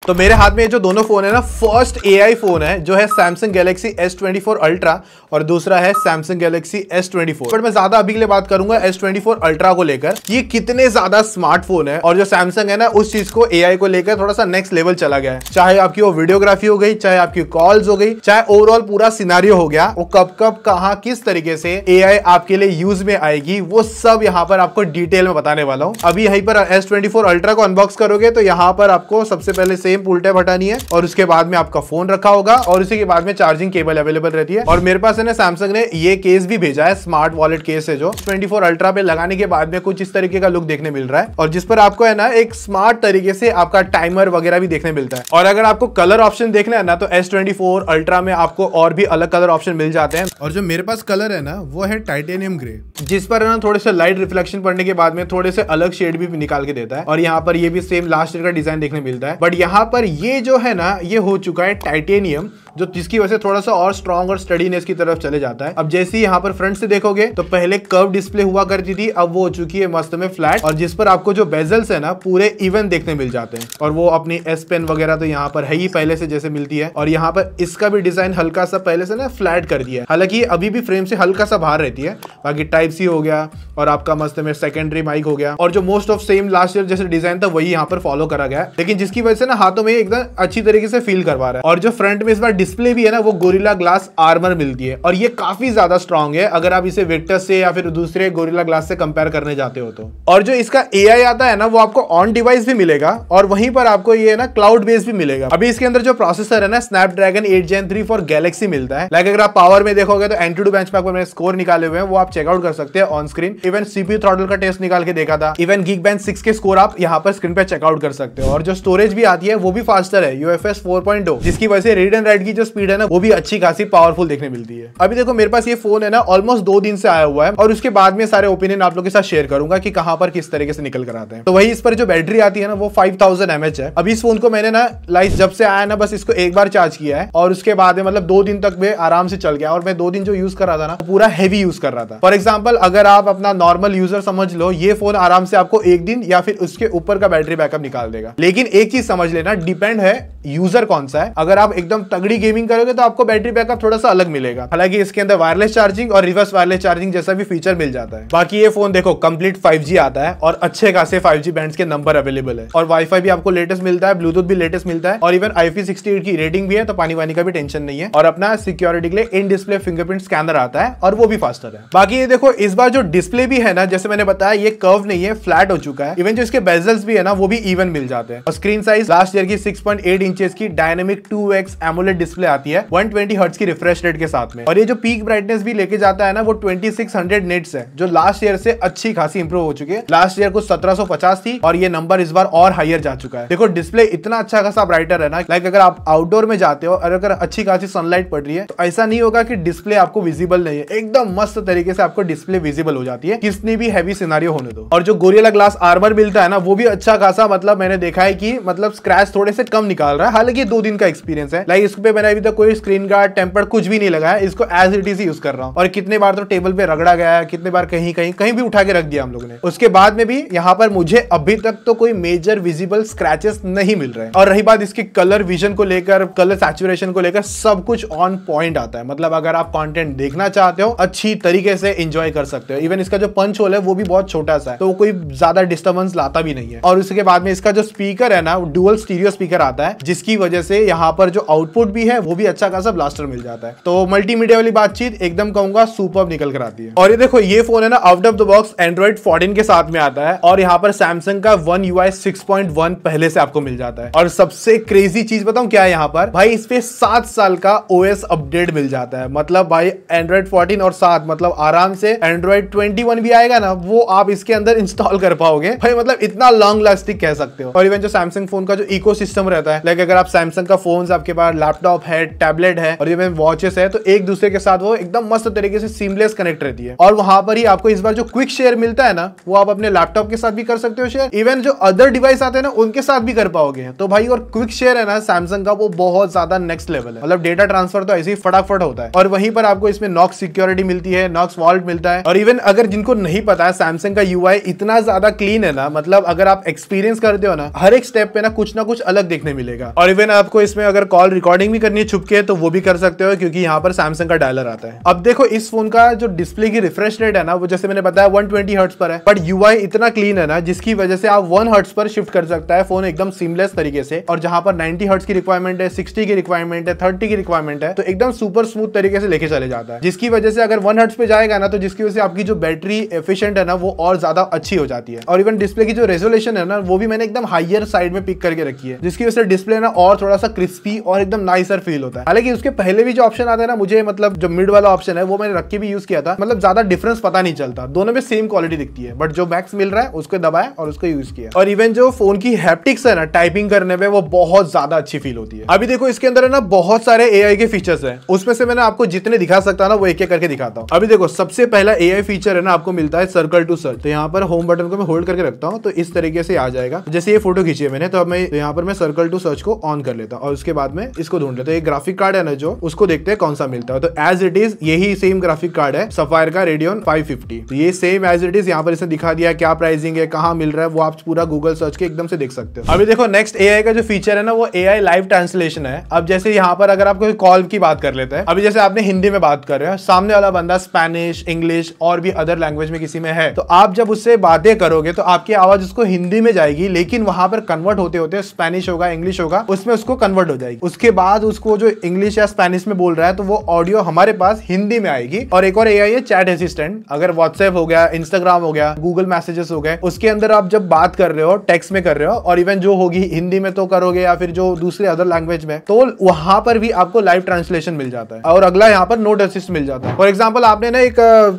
तो मेरे हाथ में जो दोनों फोन है ना, फर्स्ट AI फोन है जो है Samsung Galaxy S24 Ultra और दूसरा है Samsung Galaxy S24। पर मैं ज्यादा अभी के लिए बात करूंगा S24 Ultra को लेकर, ये कितने ज्यादा स्मार्टफोन है और जो Samsung है ना उस चीज को AI को लेकर थोड़ा सा नेक्स्ट लेवल चला गया है। चाहे आपकी वो वीडियोग्राफी हो गई, चाहे आपकी कॉल्स हो गई, चाहे ओवरऑल पूरा सिनारियो हो गया, वो कब कब कहां किस तरीके से AI आपके लिए यूज में आएगी वो सब यहाँ पर आपको डिटेल में बताने वाला हूँ। अभी यहीं पर S24 Ultra को अनबॉक्स करोगे तो यहाँ पर आपको सबसे पहले सेम पुल टैब हटानी है और उसके बाद में आपका फोन रखा होगा और उसी के बाद में चार्जिंग केबल अवेलेबल रहती है। और मेरे पास है ना सैमसंग ने ये केस भी भेजा है, स्मार्ट वॉलेट केस है जो 24 अल्ट्रा पे लगाने के बाद में कुछ इस तरीके का लुक देखने मिल रहा है और जिस पर आपको है ना एक स्मार्ट तरीके से आपका टाइमर वगैरह भी देखने मिलता है। और अगर आपको कलर ऑप्शन देखना है ना तो S24 अल्ट्रा में आपको और भी अलग कलर ऑप्शन मिल जाते हैं। और जो मेरे पास कलर है ना वो है टाइटेनियम ग्रे, जिस पर है ना थोड़े से लाइट रिफ्लेक्शन पड़ने के बाद में थोड़े से अलग शेड भी निकाल के देता है। और यहाँ पर ये भी सेम लास्ट ईयर का डिजाइन देखने मिलता है, बट यहाँ पर ये जो है ना ये हो चुका है टाइटेनियम, जो जिसकी वजह से थोड़ा सा और स्ट्रॉन्ग और स्टडीनेस की तरफ चले जाता है। अब जैसे ही यहाँ पर फ्रंट से देखोगे तो पहले कर्व डिस्प्ले हुआ करती थी, अब वो हो चुकी है मस्त में फ्लैट और जिस पर आपको जो बेजल्स है ना पूरे इवन देखने मिल जाते हैं। और वो अपनी S पेन वगैरह तो यहाँ पर है ही पहले से जैसे मिलती है। और यहाँ पर इसका भी डिजाइन हल्का सा पहले से ना फ्लैट कर दिया है, हालांकि अभी भी फ्रेम से हल्का सा बाहर रहती है। बाकी टाइप सी हो गया और आपका मस्त में सेकेंडरी माइक हो गया और जो most of same last year जैसे डिजाइन था वही यहाँ पर फॉलो करा गया है, लेकिन जिसकी वजह से ना हाथों में एकदम अच्छी तरीके से फील करवा रहा है। और जो फ्रंट में इस बार डिस्प्ले भी है ना वो गोरिल्ला ग्लास आर्मर मिलती है और ये काफी ज्यादा स्ट्रॉन्ग है अगर आप इसे विक्टस से या फिर दूसरे गोरिल्ला ग्लास से कंपेयर करने जाते हो तो। और जो इसका AI आता है ना वो आपको ऑन डिवाइस भी मिलेगा और वहीं पर आपको ये ना क्लाउड बेस भी मिलेगा। अभी इसके अंदर जो प्रोसेसर है ना स्नैपड्रैगन 8 Gen 3 फॉर गैलेक्सी मिलता है। लाइक अगर आप पावर में देखोगे तो Antutu बेंचमार्क पर मैंने स्कोर निकाले हुए हैं, वो आप चेकआउट कर सकते हैं on screen. Even CPU throttle का टेस्ट निकाल के देखा था, इवन Geekbench 6 के स्कोर आप यहाँ पर स्क्रीन पे चेकआउट कर सकते हो। और जो स्टोरेज भी आती है वो भी फास्टर है, UFS 4.0, जिसकी वजह से रीड एंड राइट की जो स्पीड है ना वो भी अच्छी खासी पावरफुल देखने मिलती है। अभी देखो मेरे पास ये फोन है ना ऑलमोस्ट 2 दिन से आया हुआ है और उसके बाद में सारे ओपिनियन आप लोगों के साथ शेयर करूंगा कि कहां पर किस तरीके से निकल कर आते हैं। तो वही इस पर जो बैटरी आती है ना वो 5000 mAh है। अभी इस फोन को मैंने ना लाइक जब से आया ना बस इसको एक बार चार्ज किया है और उसके बाद में मतलब 2 दिन तक में आराम से चल गया। और मैं 2 दिन जो यूज कर रहा था ना पूरा हैवी यूज कर रहा था। फॉर एग्जाम्पल अगर आप अपना नॉर्मल यूजर समझ लो, ये फोन आराम से आपको 1 दिन या फिर उसके ऊपर का बैटरी बैकअप निकाल देगा। लेकिन एक चीज समझ लेना, डिपेंड है यूजर कौन सा है। अगर आप एकदम तगड़ी गेमिंग करोगे तो आपको बैटरी बैकअप थोड़ा सा अलग मिलेगा, हालांकि इसके अंदर वायरलेस चार्जिंग और रिवर्स वायरलेस चार्जिंग जैसा भी फीचर मिल जाता है। बाकी ये फोन देखो कंप्लीट 5G आता है और अच्छे खासे 5G बैंड्स के नंबर अवेलेबल है और वाईफाई भी आपको लेटेस्ट मिलता है, ब्लूटूथ भी लेटेस्ट मिलता है और इवन IP68 की रेटिंग भी है, तो पानी वानी का भी टेंशन नहीं है। और अपना सिक्योरिटी के लिए इन डिस्प्ले फिंगरप्रिंट स्कैनर आता है और वो भी फास्टर है। बाकी ये देखो इस बार जो डिस्प्ले भी है ना, जैसे मैंने बताया ये कर्व नहीं है, फ्लैट हो चुका है। इवन जो इसके बेजल्स भी है ना वो भी इवन मिल जाते हैं। और स्क्रीन साइज लास्ट ईयर की 6.8 इंचेस की डायनेमिक 2x एमोलेड डिस्प्ले आती है 120 हर्ट्ज की रिफ्रेश रेट के साथ में। और ये जो पीक ब्राइटनेस भी लेके जाता है ना वो 2600 निट्स है, जो लास्ट ईयर से अच्छी खासी इंप्रूव हो चुकी है। लास्ट ईयर कुछ 1750 थी और ये नंबर इस बार और हायर जा चुका है। देखो डिस्प्ले इतना अच्छा खासा ब्राइटर है ना, लाइक अगर आप आउटडोर में जाते हो और अगर अच्छी खासी सनलाइट पड़ रही है तो ऐसा नहीं होगा कि डिस्प्ले आपको विजिबल नहीं है, एकदम मस्त तरीके से आपको डिस्प्ले विजिबल हो जाती है, कितनी भी हैवी सिनेरियो होने दो। और जो गोरिल्ला ग्लास आर्मर मिलता है ना वो भी अच्छा खासा, मतलब मैंने देखा है कि मतलब स्क्रैच थोड़े से कम निकाल रहा है। हालांकि 2 दिन का एक्सपीरियंस है, लाइक इस पे मैंने अभी तक कोई स्क्रीन गार्ड टेम्पर्ड कुछ भी नहीं लगाया, इसको एज इट इज यूज कर रहा हूं। और कितने बार तो टेबल पे रगड़ा गया है, कितने बार कहीं कहीं कहीं भी उठा के रख दिया हम लोगों ने। उसके बाद में भी यहाँ पर मुझे अभी तक तो कोई मेजर विजिबल स्क्रैचेस नहीं मिल रहे हैं। और रही बात इसकी कलर विजन को लेकर, कलर सैचुरेशन को लेकर, सब कुछ ऑन पॉइंट आता है। मतलब अगर आप कंटेंट देखना चाहते हो अच्छी तरीके से एंजॉय कर सकते हो। इवन इसका जो पंच होल है वो भी बहुत छोटा सा है, तो वो कोई ज्यादा डिस्टर्बेंस लाता भी नहीं है। और उसके बाद में इसका जो स्पीकर है ना डुअल स्टीरियो स्पीकर आता है, जिसकी वजह से यहाँ पर जो आउटपुट भी है वो भी अच्छा खासा ब्लास्टर मिल जाता है। तो मल्टीमीडिया वाली बातचीत एकदम कहूंगा सुपर्ब निकल कर आती है। और ये देखो ये फोन है ना out of the box Android 14 के साथ में आता है और यहाँ पर Samsung का One UI 6.1 पहले से आपको मिल जाता है। और सबसे क्रेजी चीज बताऊं क्या है यहाँ पर, भाई इस पे 7 साल का OS अपडेट मिल जाता है। मतलब भाई Android 14 और 7 मतलब आराम से Android 21 भी आएगा ना वो आप इसके अंदर इंस्टॉल कर पाओगे भाई, मतलब इतना लॉन्ग लास्टिंग कह सकते हो। और इवन जो Samsung फोन का जो इकोसिस्टम रहता है, लाइक अगर आप Samsung का फोन आपके पास लैपटॉप है, टैबलेट है और इवन वॉचेस है, तो एक दूसरे के साथ वो एकदम मस्त तरीके से सीमलेस कनेक्ट रहती है। और वहां पर ही आपको इस बार जो क्विक शेयर मिलता है ना वो आप अपने लैपटॉप के साथ भी कर सकते हो शेयर, इवन जो अदर डिवाइस आते हैं ना उनके साथ भी कर पाओगे। तो भाई और क्विक शेयर है ना Samsung का वो बहुत ज्यादा नेक्स्ट लेवल है, मतलब डेटा ट्रांसफर तो ऐसे ही फटाफट होता है। और वहीं पर आपको इसमें नॉक्स सिक्योरिटी मिलती है, नॉक्स वॉल्ट मिलता है। और इवन अगर जिनको नहीं पता है Samsung का UI इतना ज्यादा क्लीन है ना, मतलब अगर आप एक्सपीरियंस करते हो ना हर एक स्टेप पे ना कुछ अलग देखने मिलेगा। जाएगा। और इवन आपको इसमें अगर कॉल रिकॉर्डिंग भी करनी है छुप के तो वो भी कर सकते हो, क्योंकि यहाँ पर सैमसंग का डायलर आता है। अब देखो इस फोन का जो डिस्प्ले की रिफ्रेश रेट है ना, वो जैसे मैंने बताया 120 हर्ट्ज पर है, बट यूआई इतना क्लीन है ना जिसकी वजह से आप 1 हर्ट्ज पर शिफ्ट कर सकता है फोन एकदम सीमलेस तरीके से। और जहां पर 90 हर्ट्ज की रिक्वायरमेंट है, 60 की रिक्वायरमेंट है, 30 की रिक्वायरमेंट है, तो एकदम सुपर स्मूथ तरीके से लेके चले जाता है। जिसकी वजह से अगर 1 हर्ट्ज पे जाएगा ना, तो जिसकी वजह से आपकी जो बैटरी एफिशिएंट है ना वो और ज्यादा अच्छी हो जाती है। और इवन डिस्प्ले की जो रेजोल्यूशन है ना, वो भी मैंने एकदम हायर साइड में पिक करके रखी है, जिसकी वजह से डिस्प्ले ना और थोड़ा सा क्रिस्पी और एकदम नाइसर फील होता है। हालांकि उसके पहले भी जो ऑप्शन आता है ना, मुझे मतलब जो मिड वाला ऑप्शन है वो मैंने रख के भी यूज किया था, मतलब ज्यादा डिफरेंस पता नहीं चलता, दोनों में सेम क्वालिटी दिखती है, बट जो मैक्स मिल रहा है उसको दबाया और उसको यूज किया। और इवन जो फोन की हैप्टिक्स है ना, टाइपिंग करने में वो बहुत ज्यादा अच्छी फील होती है। अभी देखो इसके अंदर है ना बहुत सारे एआई के फीचर्स हैं, उसमें से मैंने आपको जितने दिखा सकता ना वो एक एक करके दिखाता हूँ। अभी देखो सबसे पहला एआई फीचर है ना, आपको मिलता है सर्कल टू सर्च। तो यहाँ पर होम बटन को मैं होल्ड करके रखता हूँ तो इस तरीके से आ जाएगा। जैसे ये फोटो खींची है मैंने, तो अब मैं यहाँ पर मैं सर्कल टू सर्च को ऑन कर लेता हूँ और उसके बाद में इसको ढूंढ लेता हूँ। एक ग्राफिक कार्ड है ना जो, उसको देखते हैं कौन सा मिलता है। तो एज इट इज यही सेम ग्राफिक कार्ड है, सफायर का रेडियन 550। तो ये सेम एज इट इज यहाँ पर इसने दिखा दिया क्या प्राइसिंग है, कहाँ मिल रहा है, वो आप पूरा गूगल सर्च के एकदम से देख सकते हो। अभी देखो नेक्स्ट एआई का जो फीचर है ना, वो एआई लाइव ट्रांसलेशन है। अब जैसे यहाँ पर अगर आप कोई कॉल की बात कर लेते हैं, अभी जैसे आपने हिंदी में बात कर रहे हो, सामने वाला बंदा स्पेनिश, इंग्लिश और भी अदर लैंग्वेज में किसी में है, तो आप जब उससे बातें करोगे तो आपकी आवाज उसको हिंदी में जाएगी, लेकिन वहां पर कन्वर्ट होते होते स्पेनिश होगा, इंग्लिश होगा, उसमें उसको कन्वर्ट हो जाएगी। उसके बाद उसको जो इंग्लिश या स्पेनिश में बोल रहा है तो वो ऑडियो हमारे पास हिंदी में आएगी। और एक और एआई है चैट असिस्टेंट। अगर व्हाट्सएप हो गया, इंस्टाग्राम हो गया, गूगल मैसेजेस हो गए, उसके अंदर आप जब बात कर रहे हो, टेक्स्ट में कर रहे हो, और इवन जो होगी हिंदी में तो करोगे या फिर जो दूसरे अदर लैंग्वेज में, तो वहां पर भी आपको लाइव ट्रांसलेशन मिल जाता है। और अगला यहाँ पर नोट असिस्ट मिल जाता है। फॉर एग्जाम्पल आपने ना एक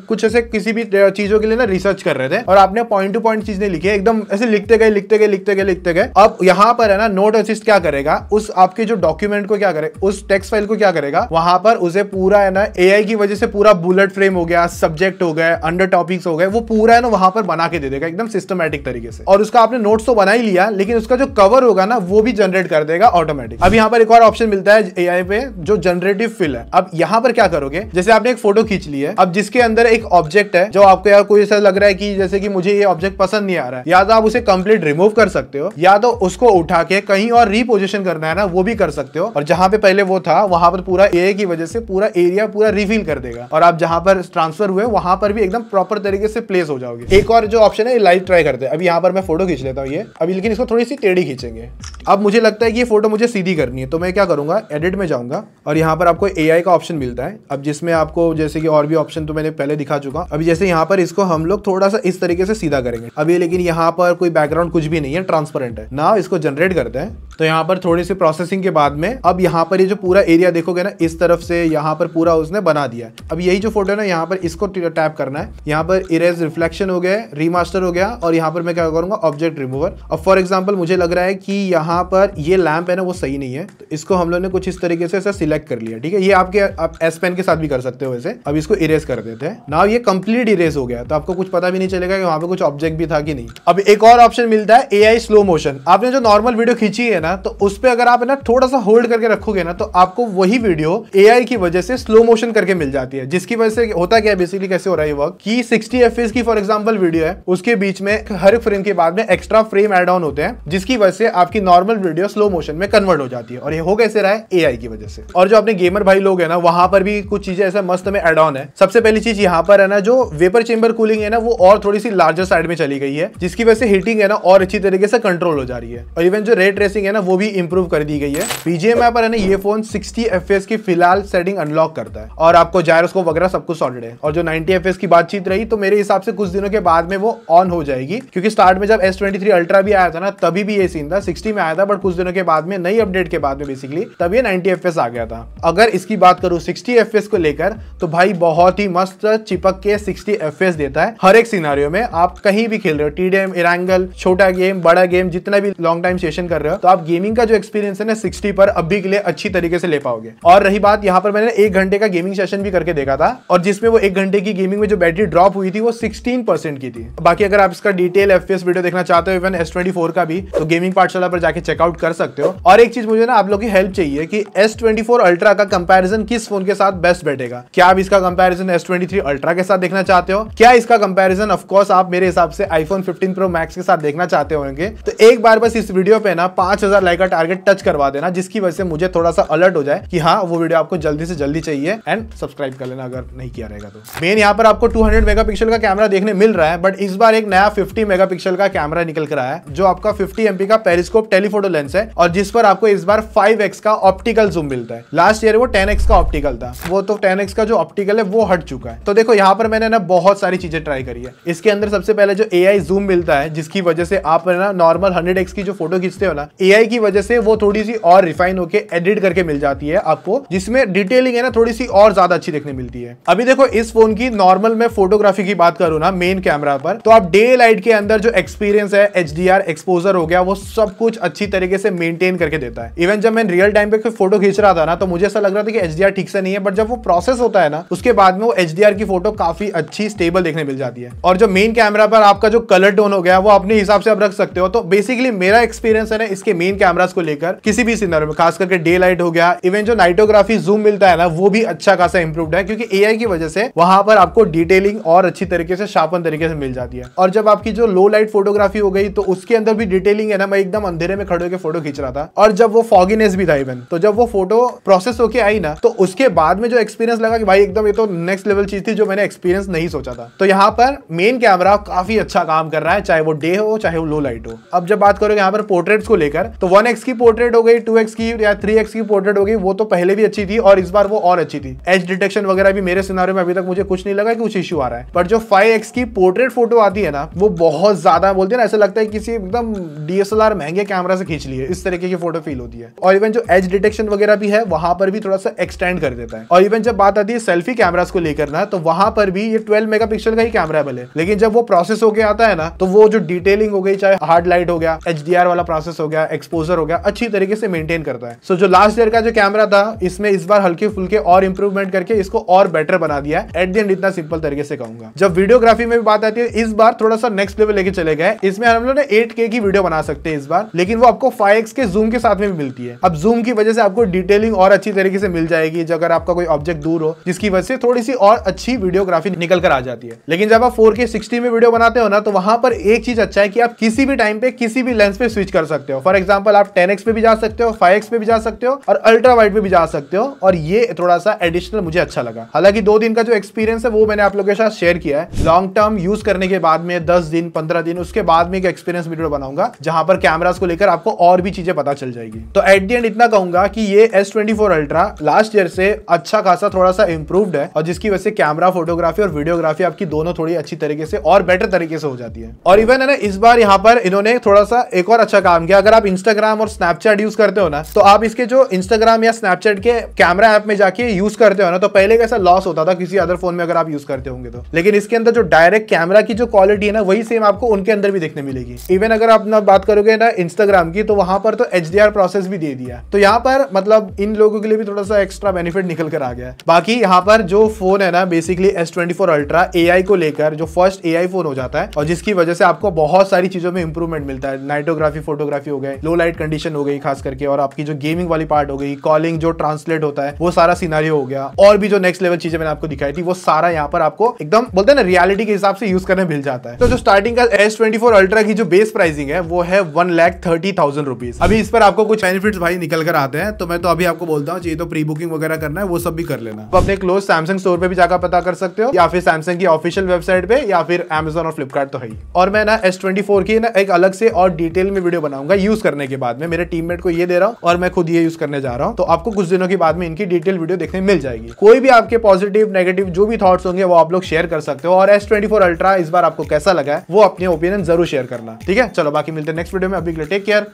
कुछ ऐसे किसी भी चीजों के लिए ना रिसर्च कर रहे थे और आपने पॉइंट टू पॉइंट चीजें लिखी है, एकदम ऐसे लिखते गए लिखते गए लिखते गए लिखते गए। अब यहाँ पर है ना नोट असिस्ट क्या करेगा, उस आपके जो डॉक्यूमेंट को क्या करेगा, उस टेक्स्ट फाइल को क्या करेगा, वहां पर उसे पूरा है ना एआई की वजह से पूरा बुलेट फ्रेम हो गया, सब्जेक्ट हो गए, अंडर टॉपिक्स हो गए, वो पूरा है ना वहां पर बना के दे देगा एकदम सिस्टमैटिक तरीके से। और उसका आपने नोट्स तो बना ही लिया, लेकिन उसका जो कवर होगा ना वो भी जनरेट कर देगा ऑटोमेटिक। अब यहाँ पर एक और ऑप्शन मिलता है एआई पे जो जनरेटिव फिल है। अब यहाँ पर क्या करोगे, जैसे आपने एक फोटो खींच ली है, अब जिसके अंदर एक ऑब्जेक्ट है जो आपको यार कोई ऐसा लग रहा है कि जैसे कि मुझे ये ऑब्जेक्ट पसंद नहीं आ रहा है, या तो आप उसे कंप्लीट रिमूव कर सकते हो, या तो उसको उठा के कहीं और रीपोजिशन करना है ना वो भी कर सकते हो। और जहां पे पहले वो था वहां पर पूरा एआई की वजह से पूरा एरिया पूरा रिफिल कर देगा, और आप जहां पर ट्रांसफर हुए वहां पर भी एकदम प्रॉपर तरीके से प्लेस हो जाओगे। एक और जो ऑप्शन है लाइव ट्राई करते हैं। अभी यहाँ पर मैं फोटो खींच लेता हूँ ये अभी, लेकिन इसको थोड़ी सी टेढ़ी खींचेंगे। अब मुझे लगता है कि ये फोटो मुझे सीधी करनी है, तो मैं क्या करूंगा, एडिट में जाऊंगा और यहाँ पर आपको एआई का ऑप्शन मिलता है। अब जिसमें आपको जैसे कि और भी ऑप्शन तो मैंने पहले दिखा चुका। अभी जैसे यहाँ पर इसको हम लोग थोड़ा सा इस तरीके से सीधा करेंगे अभी, लेकिन यहाँ पर कोई बैकग्राउंड कुछ भी नहीं है, ट्रांसपेरेंट है ना। इसको जनरेट करते हैं तो यहाँ पर थोड़ी सी प्रोसेसिंग के बाद में अब यहाँ पर ये जो पूरा एरिया देखोगे ना, इस तरफ से यहाँ पर पूरा उसने बना दिया। अब यही जो फोटो है ना, यहाँ पर इसको टैप करना है, यहाँ पर इरेज रिफ्लेक्शन हो गया, रीमास्टर हो गया, और यहाँ पर मैं क्या करूंगा, ऑब्जेक्ट रिमूवर। अब फॉर एग्जांपल मुझे लग रहा है कि यहाँ पर ये लैंप है ना वो सही नहीं है, तो इसको हम लोग ने कुछ इस तरीके से ऐसा सिलेक्ट कर लिया। ठीक है, ये आप एस पेन के साथ भी कर सकते हो वैसे। अब इसको इरेज कर देते हैं ना, ये कंप्लीट इरेज हो गया, तो आपको कुछ पता भी नहीं चलेगा कि वहां पे कुछ ऑब्जेक्ट भी था कि नहीं। अब एक और ऑप्शन मिलता है एआई स्लो मोशन। आपने जो नॉर्मल वीडियो खींची है ना, तो उस पर अगर आप ना थोड़ा सा होल्ड करके रखोगे ना, तो आपको वही वीडियो एआई की वजह से स्लो मोशन करके मिल जाती है। जिसकी वजह से होता क्या है, बेसिकली कैसे हो रहा है वर्क कि 60 एफपीएस की फॉर एग्जांपल वीडियो है, उसके बीच में हर एक फ्रेम के बाद में एक्स्ट्रा फ्रेम ऐड ऑन होते हैं, जिसकी वजह से आपकी नॉर्मल वीडियो स्लो मोशन में कन्वर्ट हो जाती है। और ये हो कैसे रहा है, एआई की वजह से। और जो अपने गेमर भाई लोग है ना, वहां पर भी कुछ चीजें ऐसा मस्त में ऐड ऑन है। सबसे पहली चीज यहाँ पर है ना, जो वेपर चेंबर कूलिंग है ना, वो और थोड़ी सी लार्जर साइड में चली गई है, जिसकी वजह से हीटिंग है ना और अच्छी तरीके से कंट्रोल हो जा रही है। और इवन जो रे ट्रेसिंग है ना, वो भी इंप्रूव कर दी गई है। बीजीएम पर है ना, ये फोन 60 एफपीएस की फिलहाल सेटिंग अनलॉक करता है, और आपको जायरोस्कोप वगैरह सब कुछ सॉलिड है। और जो 90 एफपीएस की बातचीत रही, तो मेरे हिसाब से कुछ दिनों के बाद में वो ऑन हो जाएगी, क्योंकि स्टार्ट में जब S23 अल्ट्रा भी आया था ना, तभी भी ये सीन था, 60 में आया था, बट कुछ दिनों के बाद में नई अपडेट के बाद में बेसिकली तब ये 90 एफपीएस आ गया था। अगर इसकी बात करूं 60 एफपीएस को लेकर, तो भाई बहुत ही मस्त चिपक के 60 एफपीएस देता है हर एक सिनेरियो में। आप कहीं भी खेल रहे हो, टीडीएम, इरेंगल, छोटा गेम, बड़ा गेम, जितना भी लॉन्ग टाइम सेशन कर रहे हो, तो आप गेमिंग का जो एक्सपीरियंस है ना 60 पर अभी के लिए अच्छी तरीके से ले पाओगे। और रही बात, यहाँ पर मैंने 1 घंटे का गेमिंग सेशन भी करके देखा था, और जिसमें वो 1 घंटे की गेमिंग में जो बैटरी ड्रॉप हुई थी वो 16% की थी। बाकी अगर आप इसका डिटेल एफपीएस वीडियो देखना चाहते हो, इवन S24 का भी, तो गेमिंग पाठशाला पर जाके चेकआउट कर सकते हो। और एक चीज मुझे ना आप लोग की हेल्प चाहिए कि S24 अल्ट्रा का कंपैरिजन किस फोन के साथ बेस्ट बैठेगा। क्या आप इसका कंपैरिजन S23 अल्ट्रा के साथ देखना चाहते हो? क्या इसका कंपैरिजन ऑफ कोर्स आप मेरे हिसाब से iPhone 15 Pro Max के साथ देखना चाहते होंगे? तो एक बार बस इस वीडियो पे ना 5000 20,000 लाइक का टारगेट टच करवा देना, जिसकी वजह से मुझे थोड़ा सा अलर्ट हो जाए कि हाँ वो वीडियो आपको जल्दी से जल्दी चाहिए, एंड सब्सक्राइब कर लेना अगर नहीं किया रहेगा तो। मेन यहाँ पर आपको 200 मेगापिक्सल का कैमरा देखने मिल रहा है, बट इस बार एक नया 50 मेगापिक्सल का कैमरा निकल कर आया है, जो आपका 50 MP का पेरिस्कोप टेलीफोटो लेंस है, और जिस पर आपको इस बार 5x का ऑप्टिकल जूम मिलता है। लास्ट ईयर वो 10x का ऑप्टिकल था, वो तो 10x का जो ऑप्टिकल है वो हट चुका है। तो देखो यहाँ पर मैंने ना बहुत सारी चीजें ट्राई करी है। इसके अंदर सबसे पहले जो AI जूम मिलता है, जिसकी वजह से आप ना नॉर्मल 100x की जो फोटो खींचते हो ना, AI की वजह से वो थोड़ी सी और रिफाइन होके एडिट करके मिल जाती है आपको, जिसमें डिटेलिंग है ना थोड़ी सी और ज्यादा अच्छी देखने मिलती है। अभी देखो इस फोन की नॉर्मल में फोटोग्राफी की बात करूं ना मेन कैमरा पर, तो आप डे लाइट के अंदर जो एक्सपीरियंस है, HDR एक्सपोजर हो गया, वो सब कुछ अच्छी तरीके से मेंटेन करके देता है। इवन जब मैं रियल टाइम पे फोटो खींच रहा था ना, तो मुझे ऐसा लग रहा था कि HDR ठीक से नहीं है, बट जब वो प्रोसेस होता है ना, उसके बाद में वो HDR की फोटो काफी अच्छी स्टेबल देखने मिल जाती है। और जो मेन कैमरा पर आपका जो कलर टोन हो गया, वो अपने हिसाब से आप रख सकते हो। तो बेसिकली मेरा एक्सपीरियंस है ना इसके मेन कैमरास को लेकर किसी भी सिनेरियो में, खास करके डे लाइट हो गया, इवन जो नाइटोग्राफी जूम मिलता है ना, वो भी अच्छा खासा इंप्रूव्ड है, क्योंकि AI की वजह से वहां पर आपको डिटेलिंग और अच्छी तरीके से शार्पन तरीके से मिल जाती है। और जब आपकी जो लो लाइट फोटोग्राफी हो गई, तो उसके अंदर भी डिटेलिंग है ना, मैं एकदम अंधेरे में खड़े होकर फोटो खींच रहा था, और जब वो फॉगीनेस भी था इवन, तो जब वो फोटो प्रोसेस होके आई ना, तो उसके बाद में जो एक्सपीरियंस लगा कि भाई एकदम ये तो नेक्स्ट लेवल चीज थी, जो मैंने एक्सपीरियंस नहीं सोचा था। तो यहाँ पर मेन कैमरा काफी अच्छा काम कर रहा है, चाहे वो डे हो चाहे वो लो लाइट हो। अब जब बात करोगे यहाँ पर पोर्ट्रेट्स को लेकर, तो 1x की पोर्ट्रेट हो गई, 2x की या 3x की पोर्ट्रेट हो गई, वो तो पहले भी अच्छी थी और इस बार वो और अच्छी थी। एज डिटेक्शन वगैरह भी मेरे सिनारियो में अभी तक मुझे कुछ नहीं लगा कि कुछ इश्यू आ रहा है। बट जो 5x की पोर्ट्रेट फोटो आती है ना, वो बहुत ज्यादा बोलते हैं ना, ऐसा लगता है किसी एकदम DSLR महंगे कैमरा से खींच लिए, इस तरीके की फोटो फील होती है। और इवन जो एज डिटेक्शन वगैरह भी है, वहां पर भी थोड़ा सा एक्सटेंड कर देता है। और इवन जब बात आती है सेल्फी कैमरास को लेकर ना, तो वहां पर भी ये 12 मेगापिक्सल का ही कैमरा है, लेकिन जब वो प्रोसेस होके आता है ना, तो वो जो डिटेलिंग हो गई, चाहे हार्ड लाइट हो गया, HDR वाला प्रोसेस हो गया, एक्सपोजर हो गया, अच्छी तरीके से मेंटेन करता है। सो जो लास्ट ईयर का जो कैमरा था, इसमें इस बार हल्के फुल्के और इंप्रूवमेंट करके इसको और बेटर बना दिया है। एट द एंड इतना सिंपल तरीके से कहूंगा। जब वीडियोग्राफी में भी बात आती है, इस बार थोड़ा सा नेक्स्ट लेवल लेके चले गए। इसमें हम लोग 8K की वीडियो बना सकते हैं इस बार, लेकिन वो आपको 5x के जूम के साथ में भी मिलती है। अब जूम की वजह से आपको डिटेलिंग और अच्छी तरीके से मिल जाएगी, अगर आपका कोई ऑब्जेक्ट दूर हो, जिसकी वजह से थोड़ी सी और अच्छी वीडियोग्राफी निकल कर आ जाती है। लेकिन जब आप 4K 60 में वीडियो बनाते हो ना, तो वहां पर एक चीज अच्छा है कि आप किसी भी टाइम पे किसी भी लेंस पे स्विच कर सकते हो। फॉर एग्जांपल आप 10x पे भी जा सकते हो, 5x पे भी जा सकते हो, और अल्ट्रा वाइड पे भी जा सकते हो। और ये थोड़ा सा एडिशनल मुझे अच्छा लगा। हालांकि 2 दिन का जो एक्सपीरियंस है वो मैंने आप लोगों के साथ शेयर किया है। लॉन्ग टर्म यूज करने के बाद में 10 दिन 15 दिन उसके बाद में एक एक्सपीरियंस वीडियो बनाऊंगा, जहां पर कैमरास को लेकर आपको और भी चीजें पता चल जाएगी। तो एट द एंड इतना कहूंगा कि ये S24 अल्ट्रा लास्ट ईयर से अच्छा खासा थोड़ा सा इंप्रूव्ड है, और जिसकी वजह से कैमरा फोटोग्राफी और वीडियोग्राफी आपकी दोनों थोड़ी अच्छी तरीके से और बेटर तरीके से हो जाती है। और इवन है ना, इस बार यहाँ पर इन्होंने थोड़ा सा एक और अच्छा काम किया। अगर आप इंस्टाग्राम और स्नैपचैट यूज करते हो ना, तो आप इसके जो इंस्टाग्राम या स्नैपचैट के कैमरा ऐप में जाके यूज करते हो ना, तो पहले कैसा लॉस होता था किसी अदर फोन में अगर आप यूज करते होंगे तो, लेकिन इसके अंदर जो डायरेक्ट कैमरा की जो क्वालिटी है ना, वही सेम आपको उनके अंदर भी देखने मिलेगी। इवन अगर आप ना बात करोगे ना इंस्टाग्राम की, तो वहां पर तो HDR प्रोसेस भी दे दिया। तो यहाँ पर मतलब इन लोगों के लिए भी थोड़ा सा एक्स्ट्रा बेनिफिट निकल कर आ गया है। बाकी यहाँ पर जो फोन है ना, बेसिकली S24 अल्ट्रा AI को लेकर जो फर्स्ट AI फोन हो जाता है, और जिसकी वजह से आपको बहुत सारी चीजों में इंप्रूवमेंट मिलता है। नाइटोग्राफी फोटोग्राफी हो गई, लो लाइट कंडीशन हो गई खास करके, और आपकी जो गेमिंग वाली पार्ट हो गई, कॉलिंग जो ट्रांसलेट होता है, वो सारा सिनेरियो हो गया, और भी जो नेक्स्ट लेवल चीजें मैंने आपको दिखाई थी, वो सारा यहाँ पर आपको एकदम बोलते हैं ना रियलिटी के हिसाब से यूज करने मिल जाता है। तो जो स्टार्टिंग का S24 अल्ट्रा की जो बेस प्राइसिंग है, वो है 1,30,000 रुपीज। अभी इस पर आपको कुछ बेनिफिट्स भाई निकल कर आते हैं, तो मैं तो अभी आपको बोलता हूँ, चाहिए तो प्री बुकिंग वगैरह करना है, वो सब भी कर लेना। तो अपने क्लोज सैमसंग स्टोर पे भी जाकर पता कर सकते हो, या फिर सैमसंग की ऑफिशियल वेबसाइट पे, या फिर Amazon और फ्लिपकार्ट तो है ही। और मैं ना S24 की ना एक अलग से और डिटेल में वीडियो बनाऊंगा यूज करने के बाद में। मेरे टीममेट को ये दे रहा हूँ और मैं खुद ये यूज करने जा रहा हूँ, तो आपको कुछ दिनों के बाद में इनकी डिटेल वीडियो देखने मिल जाएगी। कोई भी आपके पॉजिटिव नेगेटिव जो भी थॉट्स होंगे वो आप लोग शेयर कर सकते हो। और S24 अल्ट्रा इस बार आपको कैसा लगा है, वो अपने ओपिनियन जरूर शेयर करना। ठीक है, चलो बाकी मिलते हैं नेक्स्ट वीडियो में। अभी के लिए टेक केयर,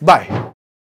बाय।